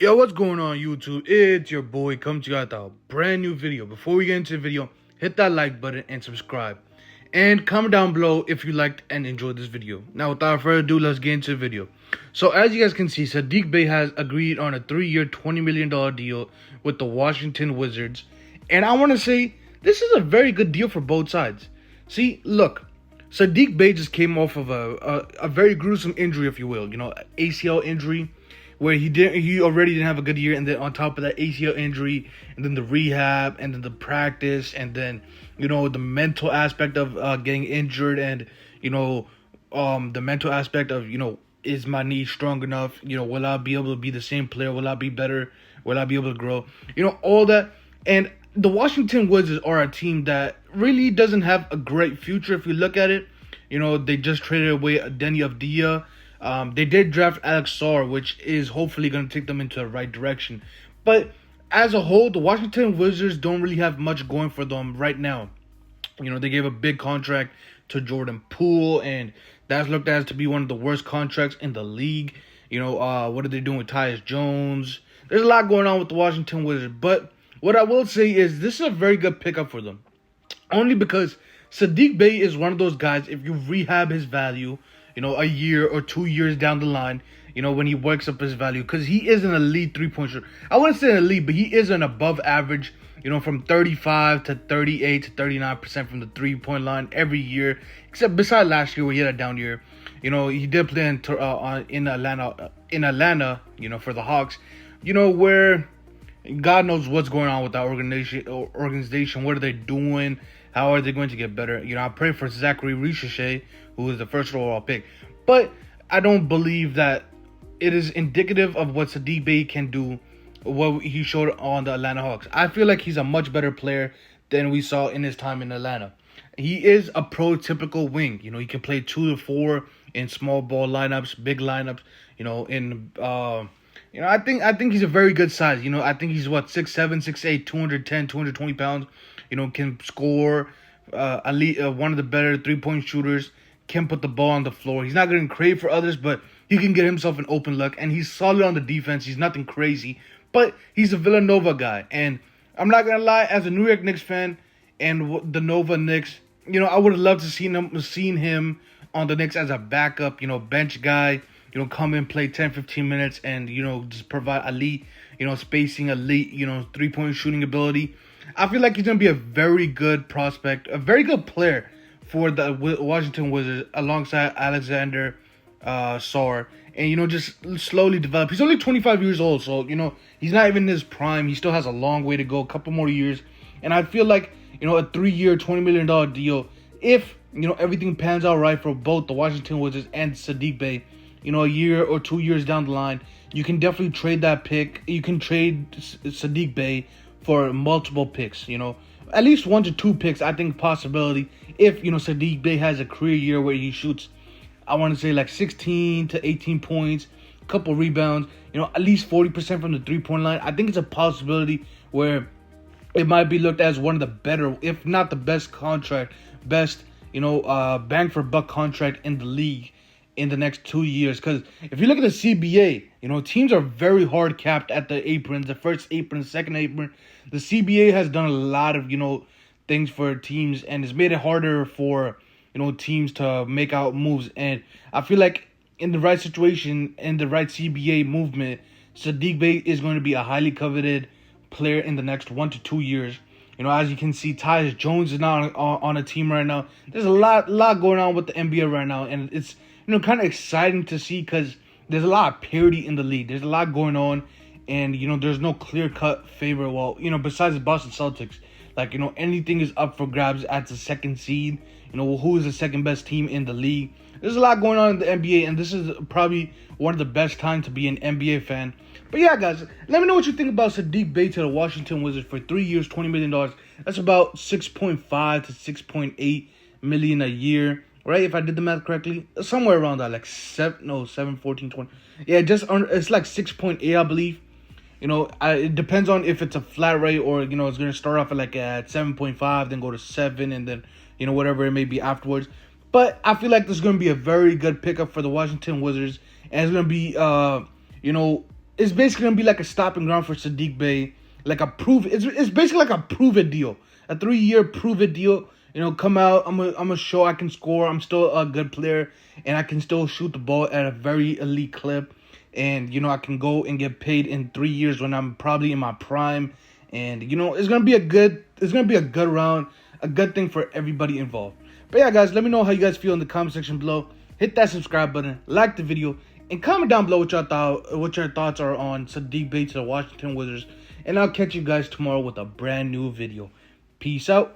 Yo, what's going on YouTube? It's your boy coming to you with a brand new video. Before we get into the video, hit that like button and subscribe. And comment down below if you liked and enjoyed this video. Now without further ado, let's get into the video. So as you guys can see, Saddiq Bey has agreed on a 3-year, $20 million deal with the Washington Wizards. And I want to say, this is a very good deal for both sides. See, look, Saddiq Bey just came off of a very gruesome injury, if you will. You know, ACL injury, where he already didn't have a good year, and then on top of that ACL injury, and then the rehab, and then the practice, and then, you know, the mental aspect of getting injured, and, you know, the mental aspect of, you know, is my knee strong enough? You know, will I be able to be the same player? Will I be better? Will I be able to grow? You know, all that. And the Washington Wizards are a team that really doesn't have a great future if you look at it. You know, they just traded away Denny Avdia. They did draft Alex Sarr, which is hopefully going to take them into the right direction. But as a whole, the Washington Wizards don't really have much going for them right now. You know, they gave a big contract to Jordan Poole, and that's looked at to be one of the worst contracts in the league. You know, what are they doing with Tyus Jones? There's a lot going on with the Washington Wizards. But what I will say is this is a very good pickup for them. Only because Saddiq Bey is one of those guys, if you rehab his value, you know, a year or 2 years down the line, you know, when he works up his value, because he is an elite three-point shooter. I wouldn't say an elite, but he is an above average, you know, from 35 to 38 to 39% from the three-point line every year, except beside last year where he had a down year. You know, he did play in Atlanta, you know, for the Hawks, you know, where God knows what's going on with that organization. What are they doing? How are they going to get better? You know, I pray for Zachary Ricochet, who is the first overall pick. But I don't believe that it is indicative of what Saddiq Bey can do, what he showed on the Atlanta Hawks. I feel like he's a much better player than we saw in his time in Atlanta. He is a prototypical wing. You know, he can play 2 to 4 in small ball lineups, big lineups. You know, you know, I think he's a very good size. You know, I think he's 6'7", 6'8", 210, 220 pounds. You know, can score, elite, one of the better three-point shooters, can put the ball on the floor. He's not going to crave for others, but he can get himself an open look, and he's solid on the defense. He's nothing crazy, but he's a Villanova guy, and I'm not going to lie, as a New York Knicks fan and the Nova Knicks, you know, I would have loved to seen him on the Knicks as a backup, you know, bench guy, you know, come in, play 10, 15 minutes, and, you know, just provide elite, you know, spacing, elite, you know, three-point shooting ability. I feel like he's going to be a very good prospect, a very good player for the Washington Wizards alongside Alexander Sarr. And, you know, just slowly develop. He's only 25 years old, so, you know, he's not even in his prime. He still has a long way to go, a couple more years. And I feel like, you know, a 3-year, $20 million deal, if, you know, everything pans out right for both the Washington Wizards and Saddiq Bey, you know, a year or 2 years down the line, you can definitely trade that pick. You can trade Saddiq Bey for multiple picks, you know, at least 1 to 2 picks. I think possibility if, you know, Saddiq Bey has a career year where he shoots, I want to say like 16 to 18 points, a couple rebounds, you know, at least 40% from the three-point line. I think it's a possibility where it might be looked at as one of the better, if not the best contract, you know, bang for buck contract in the league in the next 2 years. Because if you look at the CBA, you know, teams are very hard capped at the aprons, the first apron, the second apron. The CBA has done a lot of, you know, things for teams, and it's made it harder for, you know, teams to make out moves. And I feel like in the right situation, in the right CBA movement, Saddiq Bey is going to be a highly coveted player in the next 1 to 2 years. You know, as you can see, Tyus Jones is not on a team right now. There's a lot going on with the NBA right now, and it's, you know, kind of exciting to see because there's a lot of parity in the league. There's a lot going on, and, you know, there's no clear-cut favorite. Well, you know, besides the Boston Celtics, like, you know, anything is up for grabs at the second seed. You know, who is the second best team in the league? There's a lot going on in the NBA, and this is probably one of the best times to be an NBA fan. But yeah, guys, let me know what you think about Saddiq Bey to the Washington Wizards for 3 years, $20 million. That's about 6.5 to 6.8 million a year. Right, if I did the math correctly, somewhere around that, like 7, 14, 20. Yeah, it's like 6.8, I believe. You know, it depends on if it's a flat rate or, you know, it's gonna start off at like at 7.5, then go to 7, and then, you know, whatever it may be afterwards. But I feel like this is gonna be a very good pickup for the Washington Wizards, and it's gonna be, you know, it's basically gonna be like a stopping ground for Saddiq Bey, like a prove. It's basically like a prove it deal, a 3-year prove it deal. You know, come out. I'm a show I can score. I'm still a good player, and I can still shoot the ball at a very elite clip. And you know, I can go and get paid in 3 years when I'm probably in my prime. And you know, it's gonna be a good round, a good thing for everybody involved. But yeah, guys, let me know how you guys feel in the comment section below. Hit that subscribe button, like the video, and comment down below what your thoughts are on Saddiq Bey to the Washington Wizards. And I'll catch you guys tomorrow with a brand new video. Peace out.